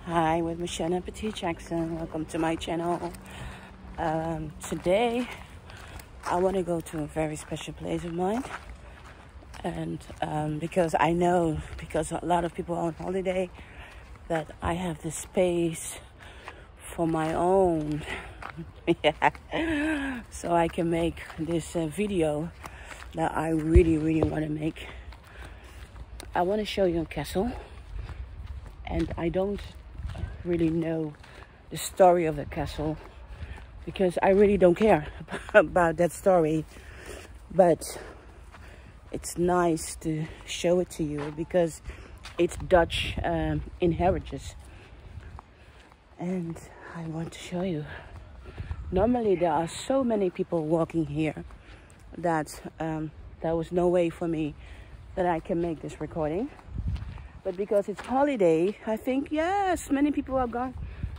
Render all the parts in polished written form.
Hi, with Mocienne Petit Jackson. Welcome to my channel. Today, I want to go to a very special place of mine. And because I know, because a lot of people are on holiday, that I have the space for my own. Yeah. So I can make this video that I really want to make. I want to show you a castle. And I don't really know the story of the castle because I really don't care about that story, but it's nice to show it to you because it's Dutch inheritance, and I want to show you. Normally there are so many people walking here that there was no way for me that I can make this recording. But because it's holiday, I think, yes, many people are gone.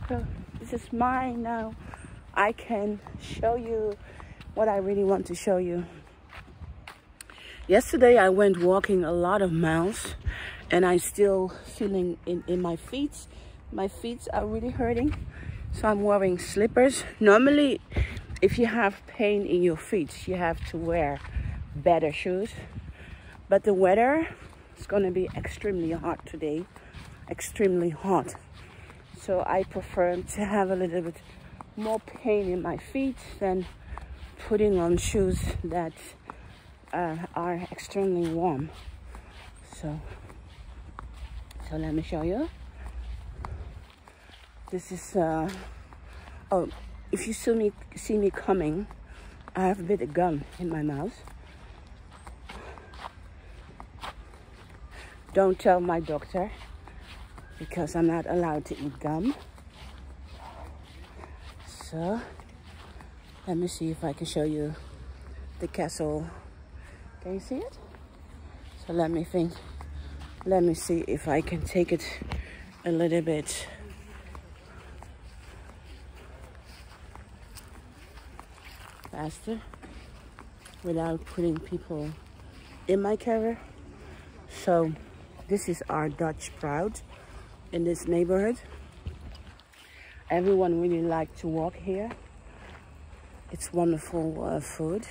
So this is mine now. I can show you what I really want to show you. Yesterday, I went walking a lot of miles, and I'm still feeling in my feet. My feet are really hurting, so I'm wearing slippers. Normally, if you have pain in your feet, you have to wear better shoes. But the weather, it's going to be extremely hot today, extremely hot. So I prefer to have a little bit more pain in my feet than putting on shoes that are extremely warm. So let me show you. This is, oh, if you see me coming, I have a bit of gum in my mouth. Don't tell my doctor because I'm not allowed to eat gum. So let me see if I can show you the castle. Can you see it? So let me see if I can take it a little bit faster without putting people in my camera. So this is our Dutch proud in this neighborhood. Everyone really likes to walk here. It's wonderful food,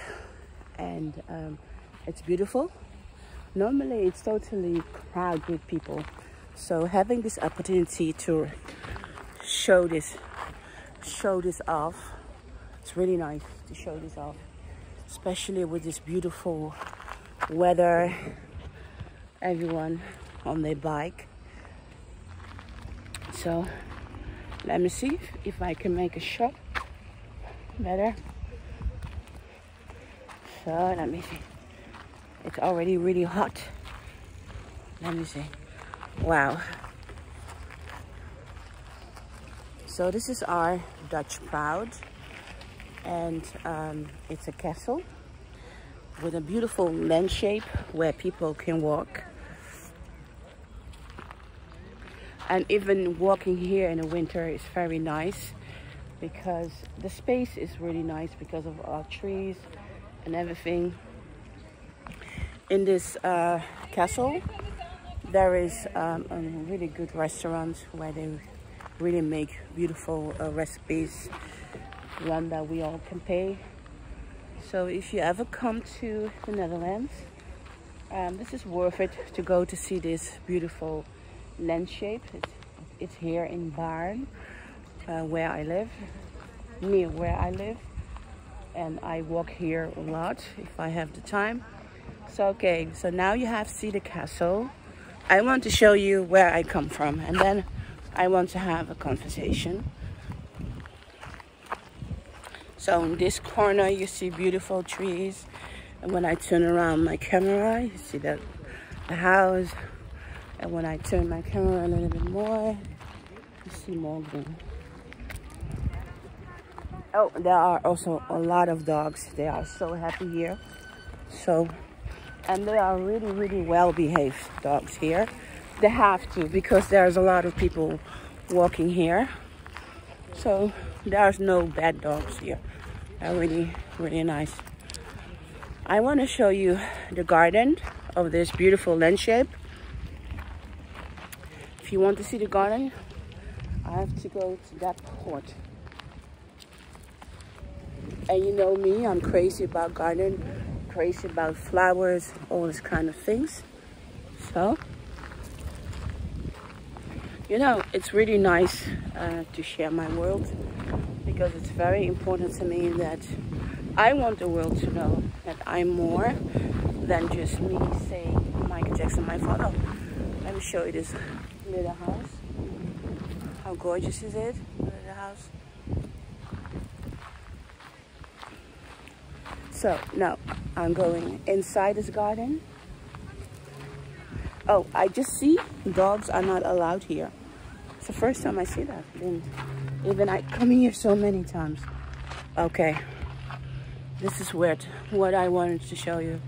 and it's beautiful. Normally it's totally crowded with people. So having this opportunity to show this off, it's really nice to show this off, especially with this beautiful weather. Everyone on their bike. So let me see if I can make a shot better. So let me see. It's already really hot. Let me see. Wow. So this is our Dutch proud, and it's a castle with a beautiful landscape where people can walk. And even walking here in the winter is very nice because the space is really nice because of our trees and everything. In this castle, there is a really good restaurant where they really make beautiful recipes, one that we all can pay. So if you ever come to the Netherlands, this is worth it to go to see this beautiful landscape. It's here in Baarn, where I live, near where I live, and I walk here a lot if I have the time. So okay, so now you have seen the castle. I want to show you where I come from, and then I want to have a conversation. So in this corner you see beautiful trees, and when I turn around my camera you see the house. And when I turn my camera a little bit more, you see more green. Oh, there are also a lot of dogs. They are so happy here. So, and they are really well behaved dogs here. They have to, because there's a lot of people walking here. So there's no bad dogs here. They're really nice. I want to show you the garden of this beautiful landscape. If you want to see the garden, I have to go to that port. And you know me, I'm crazy about gardening, crazy about flowers, all this kind of things. So, you know, it's really nice to share my world, because it's very important to me that I want the world to know that I'm more than just me saying Michael Jackson, my father. Let me show you this little house. How gorgeous is it, the house? So now I'm going inside this garden. Oh, I just see dogs are not allowed here. It's the first time I see that. Even I come here so many times. Okay, this is what I wanted to show you.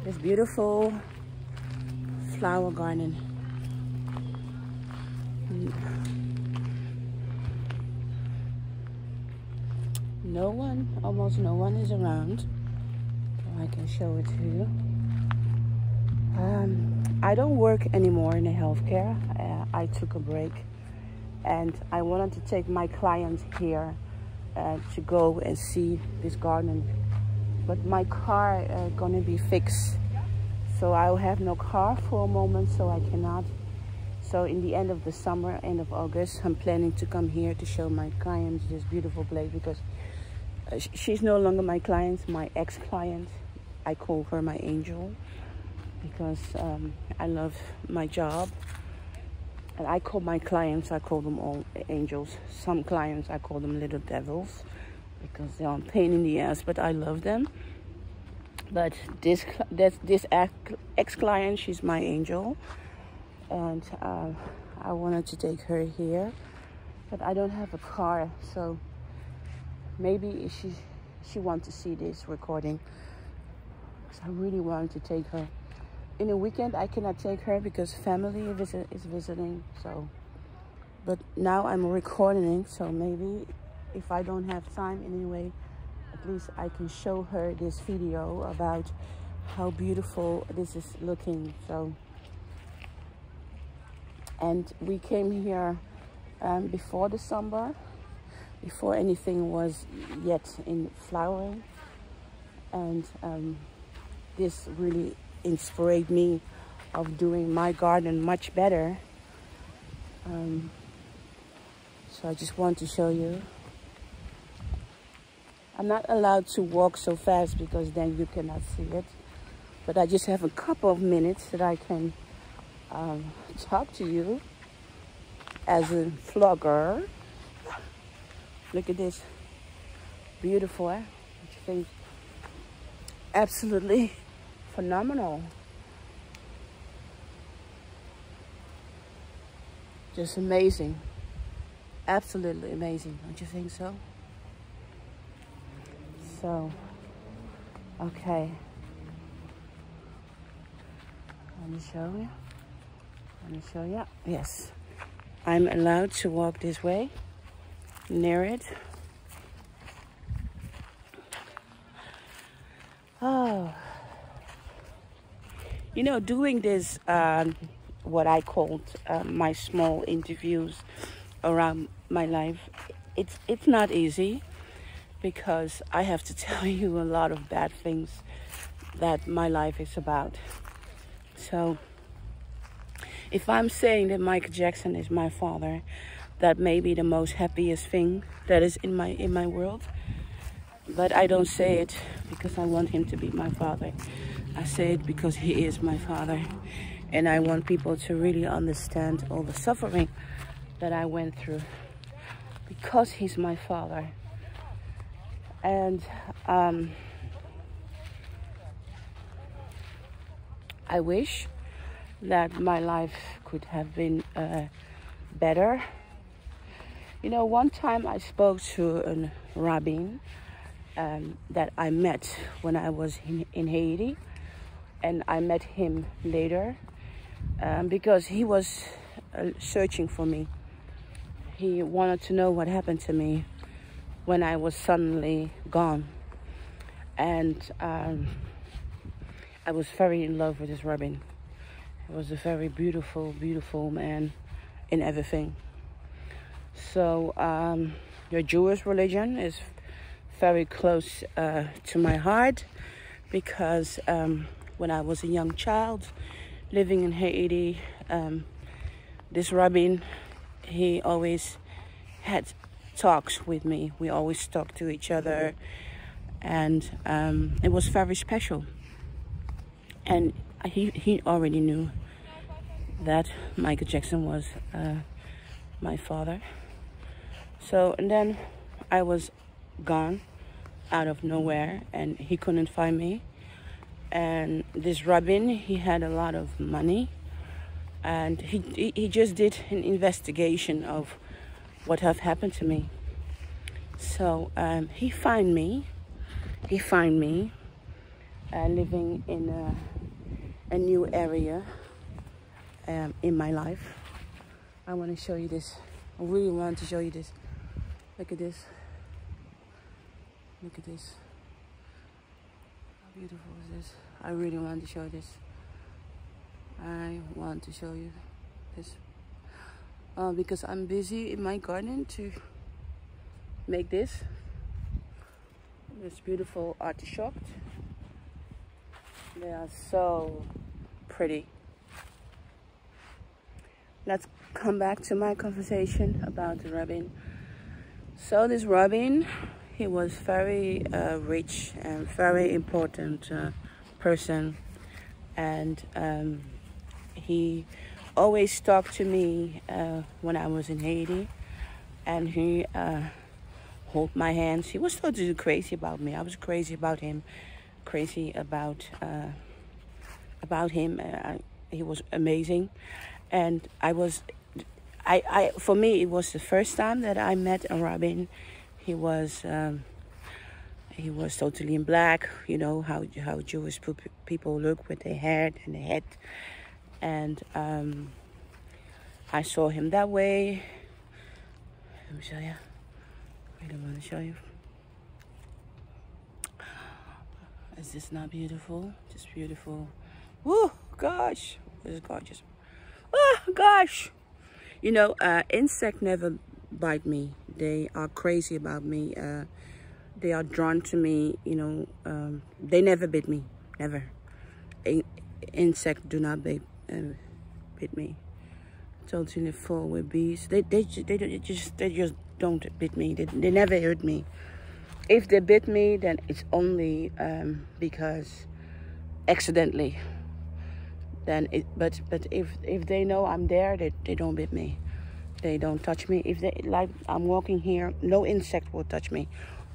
This beautiful flower garden. No one, almost no one is around. So I can show it to you. I don't work anymore in the healthcare. I took a break, and I wanted to take my clients here to go and see this garden. But my car gonna be fixed, so I'll have no car for a moment, so I cannot. So in the end of the summer, end of August, I'm planning to come here to show my clients this beautiful place, because she's no longer my client, my ex-client. I call her my angel, because I love my job. And I call my clients, I call them all angels. Some clients, I call them little devils, because they're a pain in the ass, but I love them. But this ex-client, she's my angel. And I wanted to take her here, but I don't have a car, so maybe she wants to see this recording. So I really wanted to take her. In a weekend I cannot take her because family is visiting. So, but now I'm recording, so maybe if I don't have time anyway, at least I can show her this video about how beautiful this is looking. So, and we came here before December, before anything was yet in flowering, and this really inspired me of doing my garden much better. So I just want to show you. I'm not allowed to walk so fast because then you cannot see it, but I just have a couple of minutes that I can talk to you as a vlogger. Look at this, beautiful, eh? What you think? Absolutely phenomenal. Just amazing, absolutely amazing. Don't you think so? So, okay. Let me show you. Let me show you. Yes, I'm allowed to walk this way, near it. Oh, you know, doing this, what I called my small interviews around my life, it's not easy, because I have to tell you a lot of bad things that my life is about. So if I'm saying that Michael Jackson is my father, that may be the most happiest thing that is in my world. But I don't say it because I want him to be my father. I say it because he is my father. And I want people to really understand all the suffering that I went through, because he's my father. And I wish that my life could have been better. You know, one time I spoke to a rabbin that I met when I was in Haiti, and I met him later because he was searching for me. He wanted to know what happened to me when I was suddenly gone. And I was very in love with this rabbin. He was a very beautiful, beautiful man in everything. So your Jewish religion is very close to my heart, because when I was a young child living in Haiti, this rabbin, he always had talks with me. We always talked to each other, and it was very special. And he already knew that Michael Jackson was my father. So, and then I was gone out of nowhere, and he couldn't find me. And this rabbin, he had a lot of money, and he just did an investigation of what have happened to me. So he find me living in a new area in my life. I want to show you this. I really want to show you this. Look at this. Look at this. How beautiful is this? I really want to show this. I want to show you this. Because I'm busy in my garden to make this beautiful artichoke. They are so pretty. Let's come back to my conversation about the rabbin. So this rabbin, he was very rich and very important person, and he always talked to me when I was in Haiti, and he held my hands. He was totally crazy about me. I was crazy about him, crazy about him. He was amazing, and for me, it was the first time that I met a rabbin. He was totally in black, you know how Jewish people look with their hair and their head. And I saw him that way. Let me show you. I don't want to show you. Is this not beautiful? Just beautiful. Woo, gosh, this is gorgeous. Oh, gosh. You know, insects never bite me. They are crazy about me. They are drawn to me, you know. They never bit me, never. Insects do not bit me. Totally full with bees. They just don't bit me. They never hurt me. If they bit me, then it's only because accidentally. Then but if they know I'm there, they don't bit me. They don't touch me. If they like I'm walking here, no insect will touch me.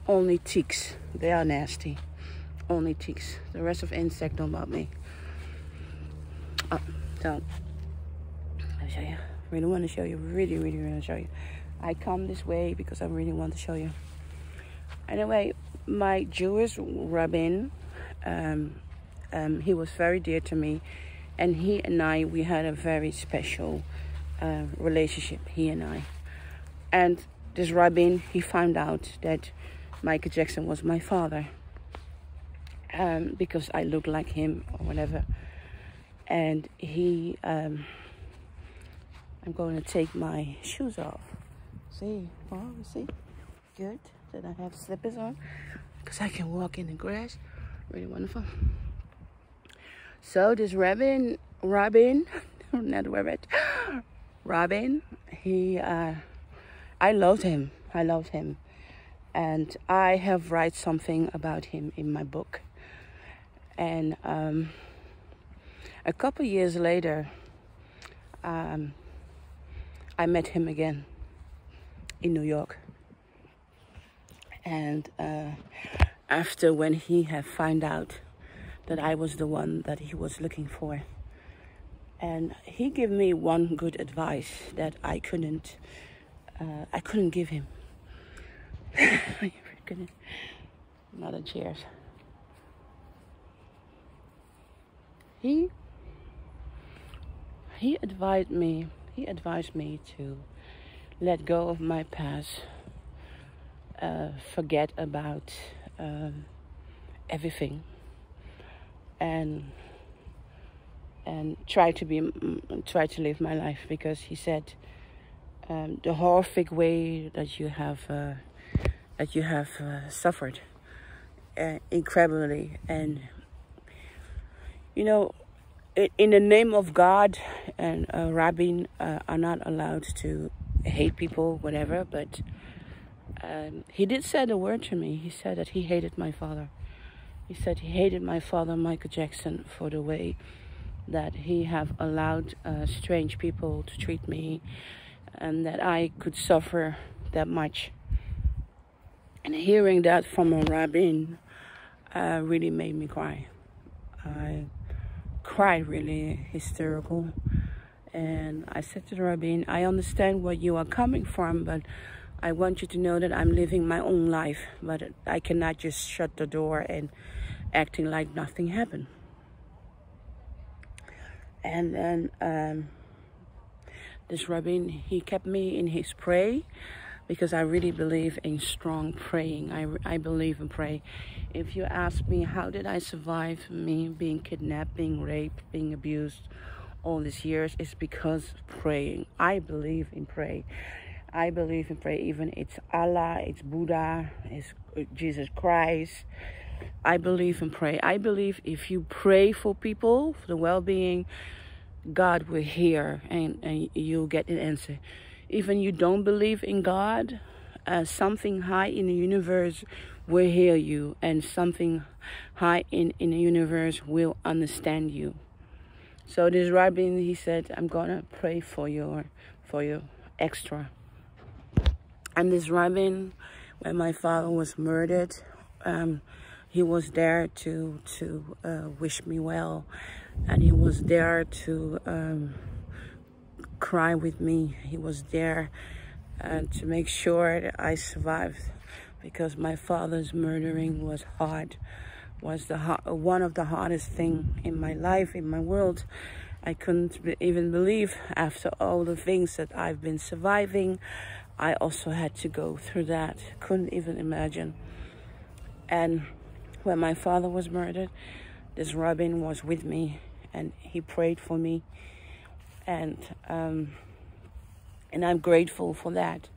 Only ticks. They are nasty. Only ticks. The rest of insect don't bite me. So I'll show you. Really want to show you. Really want to show you. I come this way because I really want to show you. Anyway, my Jewish rabbin, he was very dear to me, and he and I, we had a very special relationship, he and I. And this rabbin, he found out that Michael Jackson was my father, because I look like him or whatever. And he, I'm going to take my shoes off. See, oh, see, good that I have slippers on, because I can walk in the grass. Really wonderful. So this rabbin, not rabbit, rabbin, he, I loved him, and I have write something about him in my book. And a couple years later, I met him again in New York. And after when he had found out that I was the one that he was looking for, and he gave me one good advice that I couldn't give him. Another cheers. He advised me to let go of my past, forget about everything, and try to live my life, because he said the horrific way that you have suffered incredibly. And you know, in the name of God, and rabbis are not allowed to hate people, whatever, but he did say the word to me. He said that he hated my father. He said he hated my father, Michael Jackson, for the way that he have allowed strange people to treat me, and that I could suffer that much. And hearing that from a rabbin really made me cry. I cried really hysterical. And I said to the rabbin, I understand where you are coming from, but I want you to know that I'm living my own life. But I cannot just shut the door and acting like nothing happened. And then this rabbin, he kept me in his prayer, because I really believe in strong praying. I believe in prayer. If you ask me, how did I survive me being kidnapped, being raped, being abused all these years, it's because praying. I believe in prayer. I believe in prayer. Even it's Allah, it's Buddha, it's Jesus Christ. I believe in prayer. I believe if you pray for people, for the well-being, God will hear and you'll get an answer. Even you don't believe in God, something high in the universe will hear you, and something high in the universe will understand you. So this rabbin, he said, I'm gonna pray for you extra. And this rabbin, when my father was murdered, he was there to wish me well, and he was there to cry with me. He was there to make sure that I survived, because my father's murdering was hard, was one of the hardest thing in my life, in my world. I couldn't even believe, after all the things that I've been surviving, I also had to go through that. Couldn't even imagine. And when my father was murdered, this rabbin was with me, and he prayed for me. And I'm grateful for that.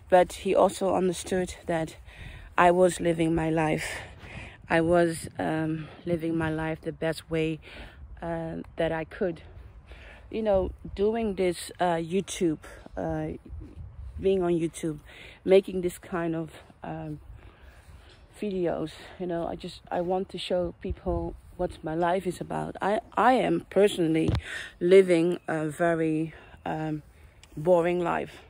But he also understood that I was living my life. I was living my life the best way that I could. You know, doing this YouTube, being on YouTube, making this kind of videos, you know, I want to show people what my life is about. I am personally living a very boring life.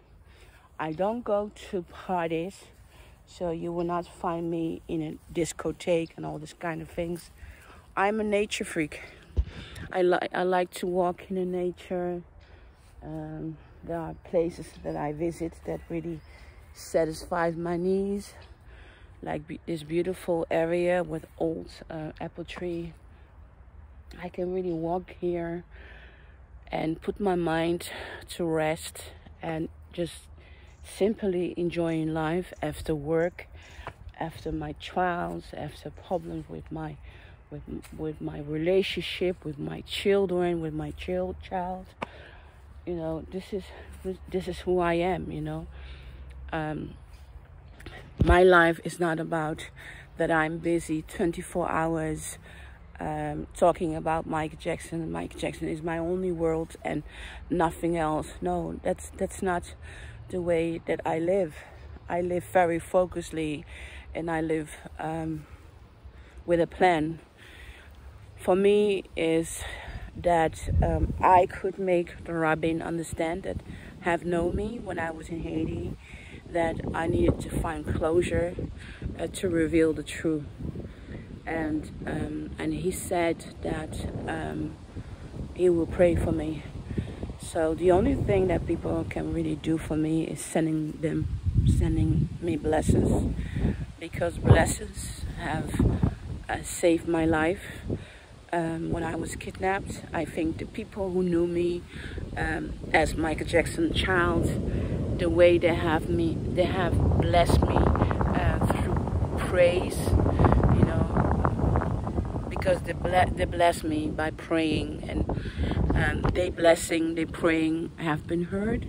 I don't go to parties, so you will not find me in a discotheque and all this kind of things. I'm a nature freak. I like to walk in the nature. There are places that I visit that really satisfies my needs, like this beautiful area with old apple tree. I can really walk here and put my mind to rest and just simply enjoying life after work, after my trials, after problems with my relationship, with my children, with my child. You know, this is who I am. You know, my life is not about that I'm busy 24 hours talking about Michael Jackson. Michael Jackson is my only world and nothing else. No, that's not the way that I live. I live very focusedly, and I live with a plan. For me is that I could make the rabbin understand that have known me when I was in Haiti, that I needed to find closure to reveal the truth. And he said that he will pray for me. So the only thing that people can really do for me is sending me blessings, because blessings have saved my life. When I was kidnapped, I think the people who knew me as Michael Jackson child, the way they have blessed me through praise, you know, because they bless me by praying, and their blessing, their praying have been heard,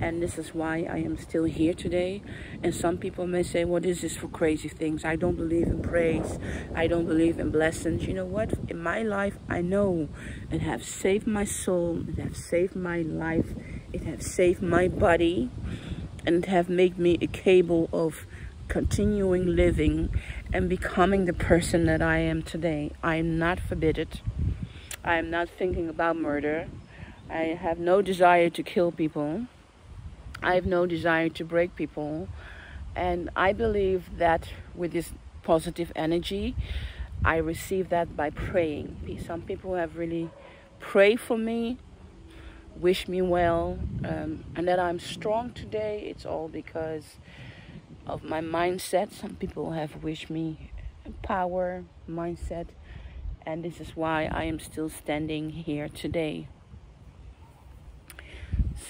And this is why I am still here today. And some people may say, what is this for crazy things? I don't believe in praise. I don't believe in blessings. You know what? In my life, I know it has saved my soul. It has saved my life. It has saved my body. And it has made me capable of continuing living and becoming the person that I am today. I am not forbidden. I am not thinking about murder. I have no desire to kill people. I have no desire to break people. And I believe that with this positive energy, I receive that by praying. Some people have really prayed for me, wish me well, and that I'm strong today. It's all because of my mindset. Some people have wished me power, mindset, and this is why I am still standing here today.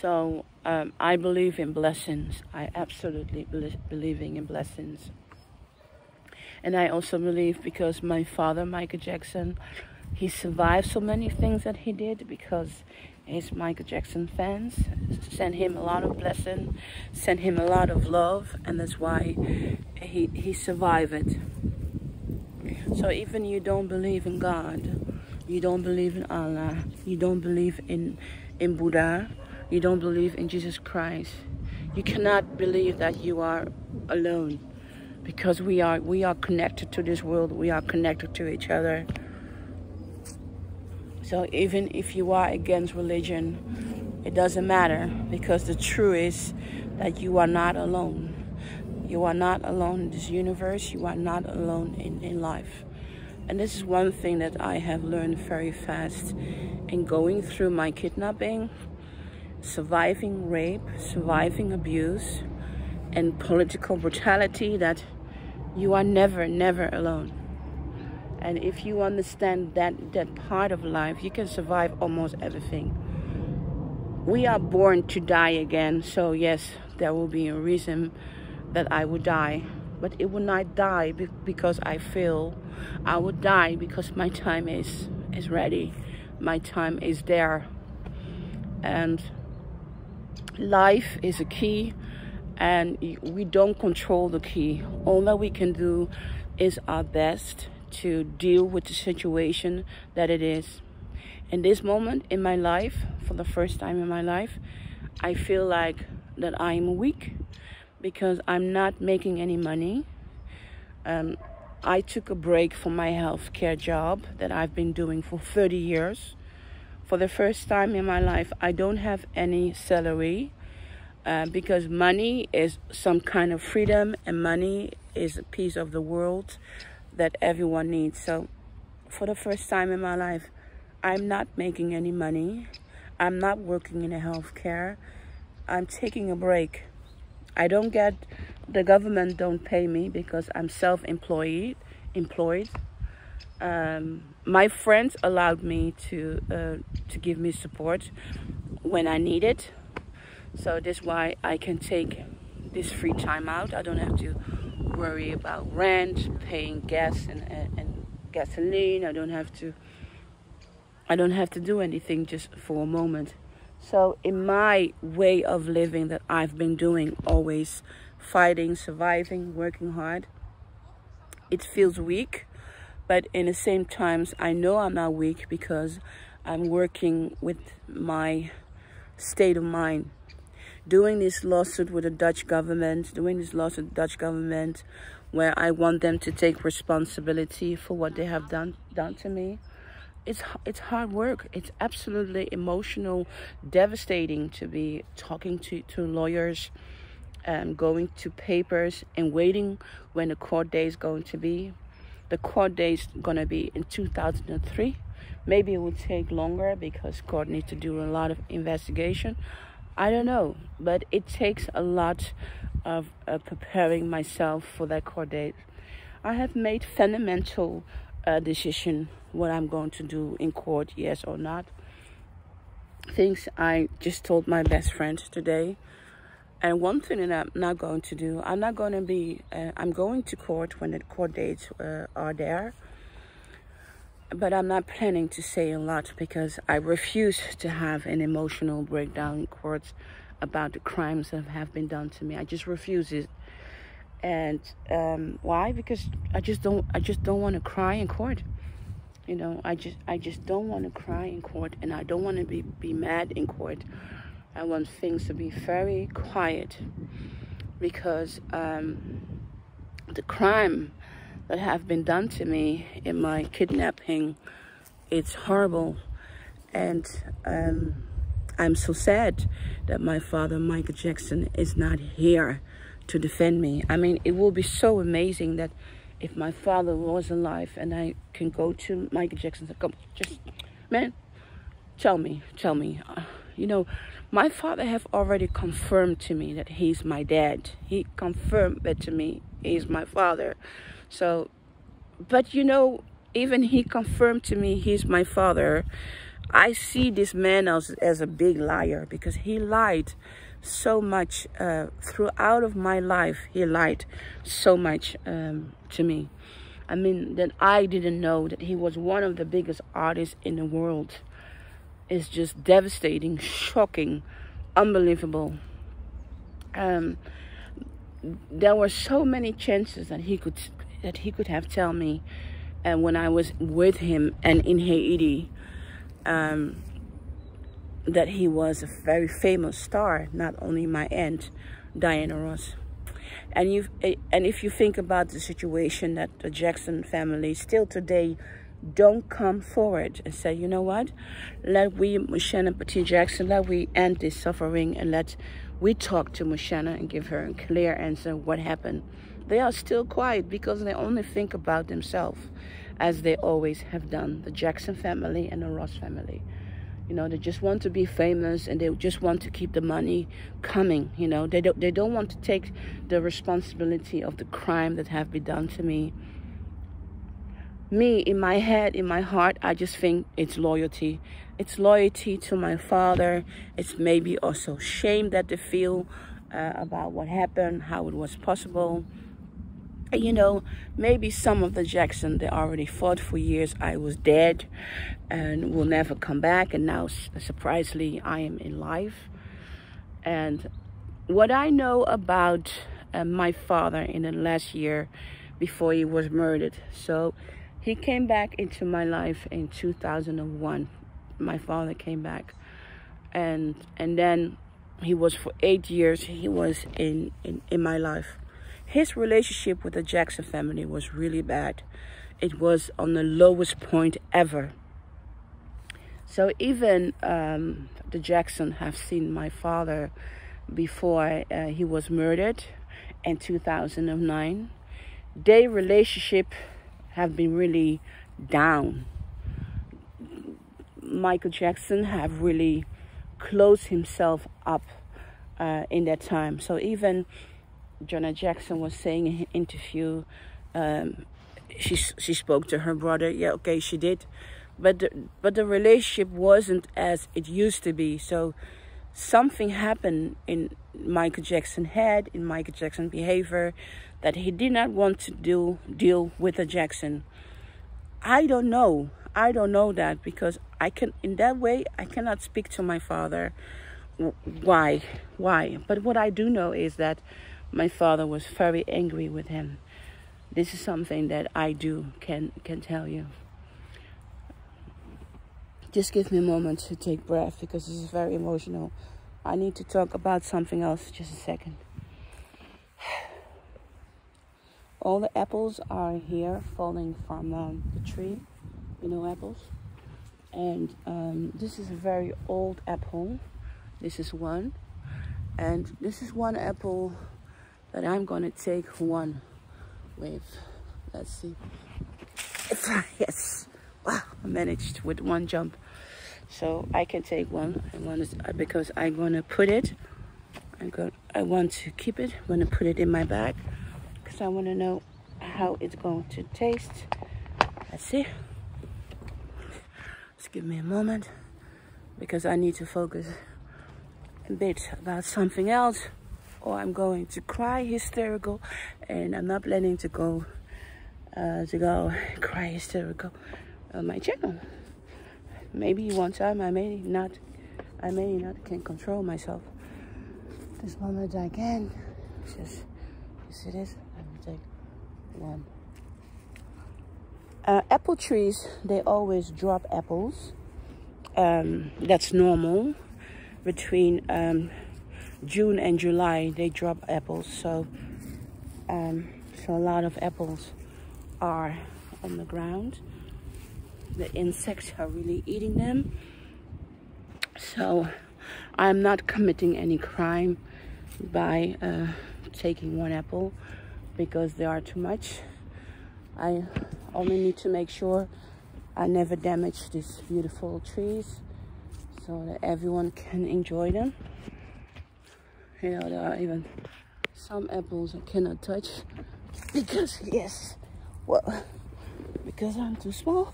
So I believe in blessings. I absolutely believing in blessings. And I also believe because my father, Michael Jackson, he survived so many things that he did because his Michael Jackson fans sent him a lot of blessing, sent him a lot of love, and that's why he survived it. So even you don't believe in God, you don't believe in Allah, you don't believe in Buddha, you don't believe in Jesus Christ, you cannot believe that you are alone, because we are connected to this world, we are connected to each other. So even if you are against religion, it doesn't matter, because the truth is that you are not alone. You are not alone in this universe, you are not alone in life. And this is one thing that I have learned very fast in going through my kidnapping, surviving rape, surviving abuse, and political brutality, that you are never alone. And if you understand that part of life, you can survive almost everything. We are born to die again, so yes, there will be a reason that I would die. But it will not die because I fail. I would die because my time is ready. My time is there. And life is a key, and we don't control the key. All that we can do is our best to deal with the situation that it is. In this moment in my life, for the first time in my life, I feel like that I'm weak because I'm not making any money. I took a break from my healthcare job that I've been doing for 30 years. For the first time in my life, I don't have any salary because money is some kind of freedom, and money is a piece of the world that everyone needs. So for the first time in my life, I'm not making any money. I'm not working in a healthcare. I'm taking a break. The government don't pay me because I'm self-employed. My friends allowed me to give me support when I need it. So that's why I can take this free time out. I don't have to worry about rent, paying gas and gasoline. I don't have to do anything just for a moment. So in my way of living that I've been doing, always fighting, surviving, working hard, it feels weak. But in the same times, I know I'm not weak because I'm working with my state of mind. Doing this lawsuit with the Dutch government, where I want them to take responsibility for what they have done to me. It's hard work. It's absolutely emotional, devastating to be talking to lawyers, going to papers and waiting when the court day is going to be. The court day is going to be in 2003. Maybe it will take longer because court needs to do a lot of investigation. I don't know, but it takes a lot of preparing myself for that court date. I have made fundamental decision what I'm going to do in court, yes or not. Things I just told my best friend today. And one thing that I'm not going to do, I'm going to court when the court dates are there. But I'm not planning to say a lot because I refuse to have an emotional breakdown in court. about the crimes that have been done to me. I just refuse it. And why? Because I just don't want to cry in court. You know, I just don't want to cry in court, and I don't want to be mad in court. I want things to be very quiet, because the crime that have been done to me in my kidnapping, it's horrible. And I'm so sad that my father, Michael Jackson, is not here to defend me. I mean, it will be so amazing that if my father was alive and I can go to Michael Jackson and say, come, just, man, tell me. You know, my father have already confirmed to me that he's my dad. He confirmed that to me, he's my father. So, but you know, even he confirmed to me he's my father, I see this man as a big liar, because he lied so much throughout of my life. He lied so much to me. I mean, that I didn't know that he was one of the biggest artists in the world. It's just devastating, shocking, unbelievable. There were so many chances that he could have tell me, and when I was with him and in Haiti, that he was a very famous star, not only my aunt, Diana Ross. And if you think about the situation that the Jackson family still today don't come forward and say, you know what, let we, Mocienne Petit Jackson, let we end this suffering, and let we talk to Mocienne and give her a clear answer what happened. They are still quiet because they only think about themselves, as they always have done, the Jackson family and the Ross family. You know, they just want to be famous, and they just want to keep the money coming. You know, they don't want to take the responsibility of the crime that have been done to me. Me, in my head, in my heart, I just think it's loyalty. It's loyalty to my father. It's maybe also shame that they feel about what happened, how it was possible. You know, maybe some of the Jackson, they already fought for years. I was dead and will never come back. And now, surprisingly, I am in life. And what I know about my father in the last year before he was murdered. So he came back into my life in 2001. My father came back. And then he was for 8 years, he was in my life. His relationship with the Jackson family was really bad. It was on the lowest point ever. So even the Jackson have seen my father before he was murdered in 2009. Their relationship have been really down. Michael Jackson have really closed himself up in that time. So even Janet Jackson was saying in an interview, she spoke to her brother. Yeah, okay, she did, but the relationship wasn't as it used to be. So something happened in Michael Jackson's head, in Michael Jackson's behavior, that he did not want to deal with the Jackson. I don't know that, because in that way I cannot speak to my father. Why? But what I do know is that my father was very angry with him. This is something that I can tell you. Just give me a moment to take breath, because this is very emotional. I need to talk about something else. Just a second. All the apples are here falling from the tree. You know apples? And this is a very old apple. This is one. And this is one apple that I'm going to take one with. Let's see. Yes. Wow, I managed with one jump. So I can take one. Because I'm going to put it. I want to keep it. I'm going to put it in my bag, because I want to know how it's going to taste. Let's see. Just give me a moment, because I need to focus a bit about something else, or I'm going to cry hysterical, and I'm not planning to go cry hysterical on my channel. Maybe one time I may not can control myself. this moment I can. Just, you see this? Let me take one. Apple trees, they always drop apples. That's normal. Between June and July, they drop apples. So a lot of apples are on the ground. The insects are really eating them. So I'm not committing any crime by taking one apple, because they are too much. I only need to make sure I never damage these beautiful trees so that everyone can enjoy them. You know, there are even some apples I cannot touch because, yes, well, because I'm too small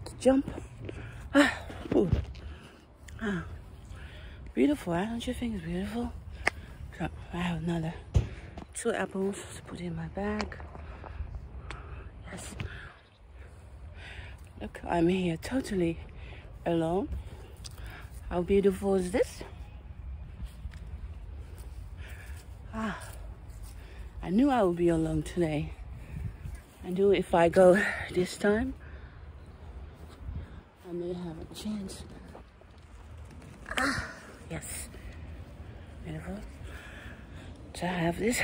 to jump. Beautiful, huh? Don't you think it's beautiful? So I have another 2 apples to put in my bag. Yes. Look, I'm here totally alone. How beautiful is this? I knew I would be alone today. I knew if I go this time, I may have a chance. Yes. Beautiful. So I have this.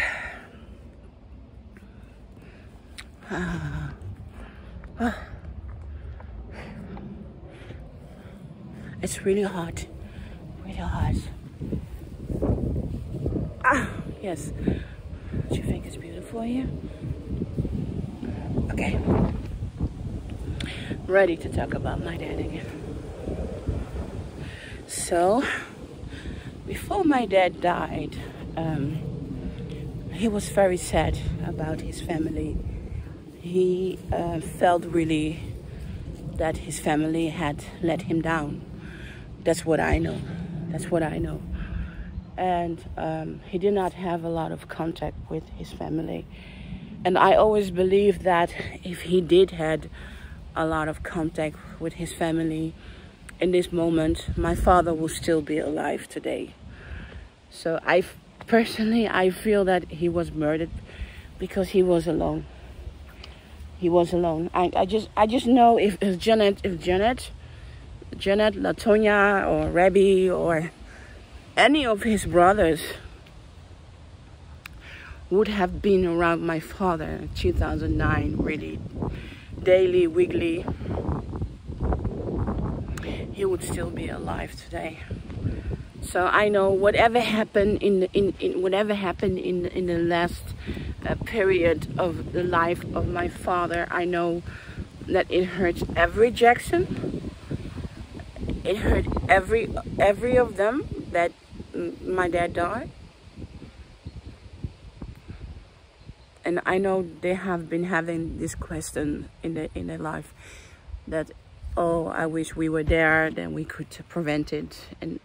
It's really hot. Really hot. Yes. Do you think it's beautiful here? Okay. Ready to talk about my dad again. So, before my dad died, he was very sad about his family. He felt really that his family had let him down. That's what I know. That's what I know. And he did not have a lot of contact with his family. And I always believed that if he did had a lot of contact with his family in this moment, my father will still be alive today. So I feel that he was murdered because he was alone. He was alone. I just know if Janet, Latonia, or Rebby, or any of his brothers would have been around my father in 2009, really daily, weekly, he would still be alive today. So I know whatever happened in the last period of the life of my father, I know that it hurt every Jackson. It hurt every of them that my dad died. And I know they have been having this question in their life that, oh, I wish we were there, then we could prevent it. And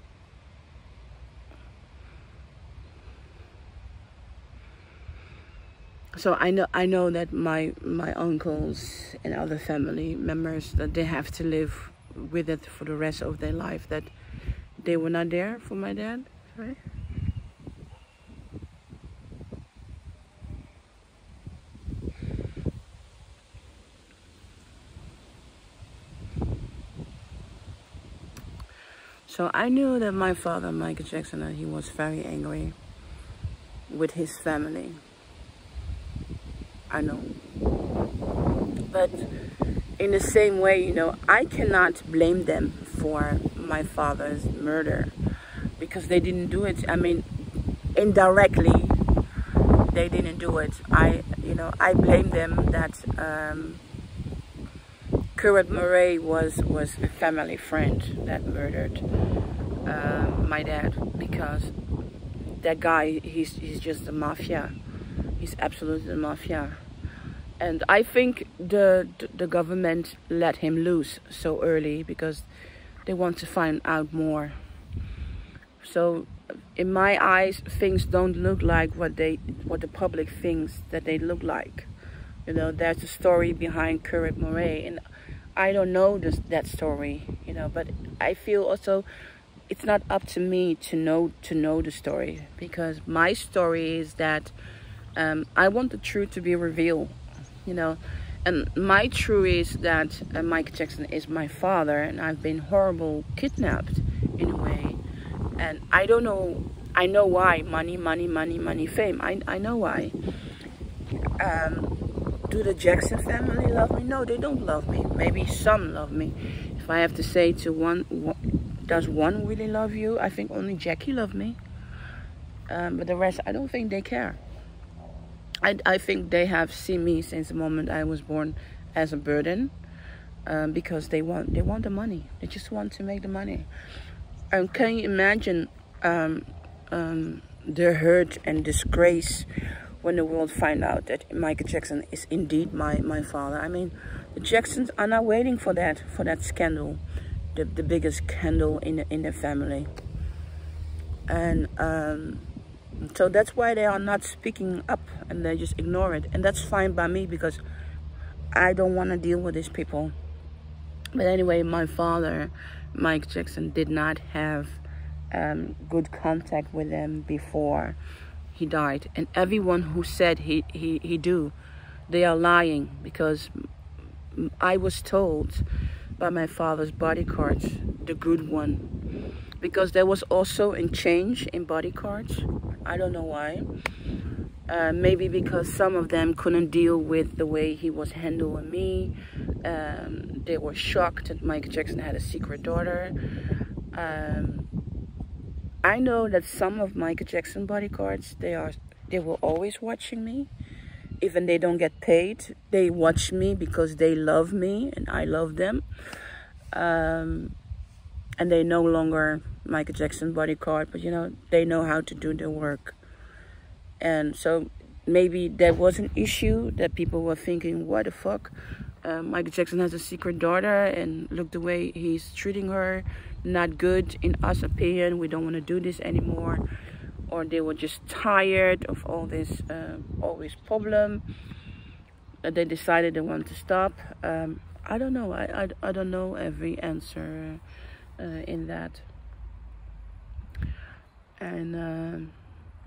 so I know that my uncles and other family members, that they have to live with it for the rest of their life, that they were not there for my dad, right? So I knew that my father, Michael Jackson, that he was very angry with his family. I know. But in the same way, you know, I cannot blame them for my father's murder because they didn't do it. I mean, indirectly, they didn't do it. I blame them that Kurt Murray was a family friend that murdered my dad, because that guy, he's just the mafia. He's absolutely the mafia. And I think the government let him loose so early because they want to find out more. So in my eyes, things don't look like what the public thinks that they look like. You know, there's a story behind Kurt Murray, and I don't know that story, you know, but I feel also it's not up to me to know the story, because my story is that I want the truth to be revealed, you know. And my truth is that Michael Jackson is my father, and I've been horrible kidnapped in a way. And I don't know, I know why. Money, money, money, money, fame. I know why. Do the Jackson family love me? No, they don't love me. Maybe some love me. If I have to say to one, does one really love you? I think only Jackie loved me. But the rest, I don't think they care. I think they have seen me since the moment I was born as a burden, because they want the money. They just want to make the money. Can you imagine the hurt and disgrace when the world find out that Michael Jackson is indeed my father? I mean, the Jacksons are not waiting for that scandal, the biggest scandal in the family, and so that's why they are not speaking up, and they just ignore it. And that's fine by me, because I don't want to deal with these people. But anyway, my father, Michael Jackson, did not have good contact with them before he died. And everyone who said he do, they are lying, because I was told by my father's bodyguards, the good one, because there was also a change in bodyguards. I don't know why. Maybe because some of them couldn't deal with the way he was handling me. They were shocked that Michael Jackson had a secret daughter. I know that some of Michael Jackson bodyguards, they were always watching me. Even they don't get paid, they watch me because they love me and I love them. And they no longer Michael Jackson bodyguard, but you know, they know how to do their work. And so maybe there was an issue that people were thinking, what the fuck? Michael Jackson has a secret daughter, and look the way he's treating her. Not good in us opinion. We don't want to do this anymore. Or they were just tired of all this always problem. They decided they want to stop. I don't know. I don't know every answer in that. And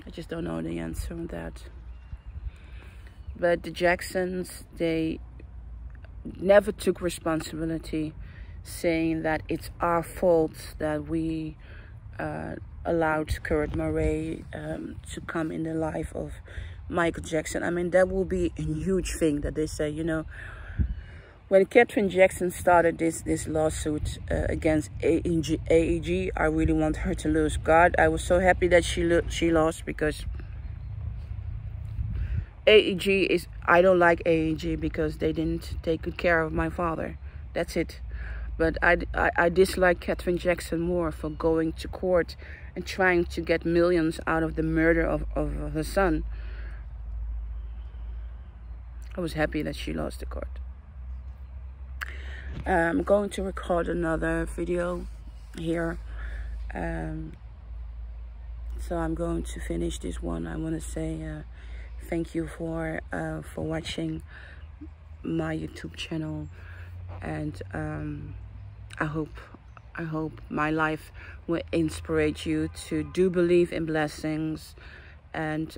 I just don't know the answer on that. But the Jacksons, they never took responsibility, saying that it's our fault that we allowed Kurt Murray to come in the life of Michael Jackson. I mean, that will be a huge thing that they say, you know. When Katharine Jackson started this lawsuit against AEG, I really want her to lose. God, I was so happy that she lost, because AEG is, I don't like AEG because they didn't take good care of my father. That's it. But I dislike Katharine Jackson more for going to court and trying to get millions out of the murder of her son. I was happy that she lost the court. I'm going to record another video here. So I'm going to finish this one. I want to say thank you for watching my YouTube channel, and I hope my life will inspire you to do believe in blessings, and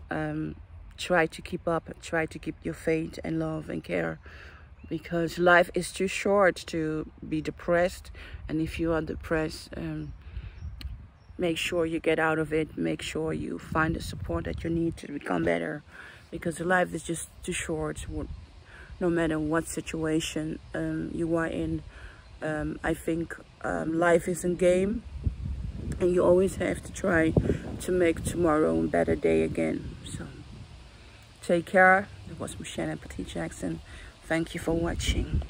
try to keep up, try to keep your faith and love and care, because life is too short to be depressed. And if you are depressed, make sure you get out of it. Make sure you find the support that you need to become better, because life is just too short. No matter what situation you are in, I think life is a game, and you always have to try to make tomorrow a better day again. So take care. It was Mocienne Petit Jackson. Thank you for watching.